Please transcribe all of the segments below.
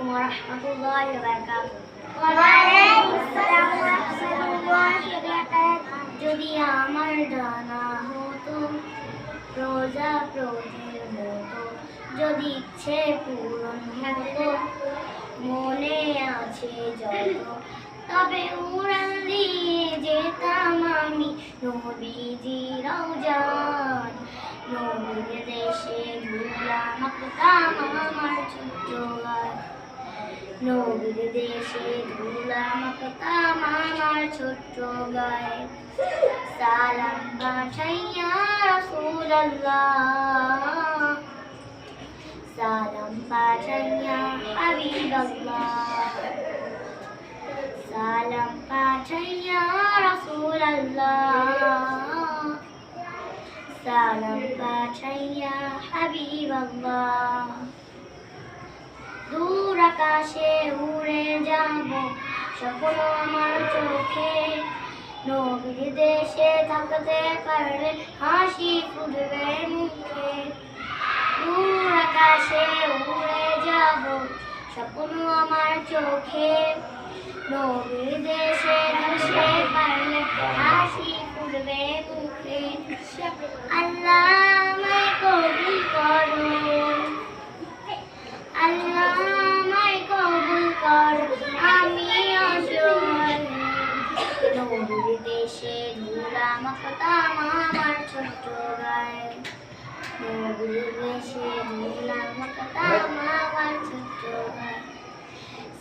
আলাইকুম ওয়া রাহমাতুল্লাহি ওয়া বারাকাতুহু। যদি আমার জানা হতো রোজা প্রতির মতো, যদি ইচ্ছে পূরণ হতো মনে আছে যত, তবে উড়াল দিয়ে যেতাম আমি নবীজির রওজান। নবীর দেশে ধুলা মাখতাম আমার ছোট্ট গায়ে, নবীর দেশে ধুলা মাখতাম আমার ছোট্ট গায়ে। সালাম পাঠাইয়া রাসূলুল্লাহ, সালাম পাঠাইয়া হাবিবাল্লাহ, সালাম পাঠাইয়া রাসূলুল্লাহ, সালাম পাঠাইয়া হাবিবাল্লাহ। দূর আকাশে উড়ে যাব স্বপ্ন আমার চোখে, নবীর দেশে থাকতে পারলে হাসি ফুটবে মুখে। দূর আকাশে উড়ে যাব স্বপ্ন আমার চোখে, নবীর দেশে থাকতে পারলে হাসি ফুটবে মুখে। আল্লাহ আমায় কবুল করো, আল্লাহ আমায় কবুল করো, আমি অসহায়। নবীর দেশে ধুলা মাখতাম আমার ছোট্ট গায়ে, নবীর দেশে ধুলা মাখতাম আমার ছোট্ট গায়ে।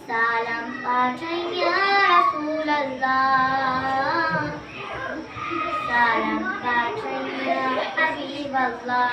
সালাম পাঠাইয়া রাসূলুল্লাহ, সালাম পাঠাইয়া হাবিবাল্লাহ।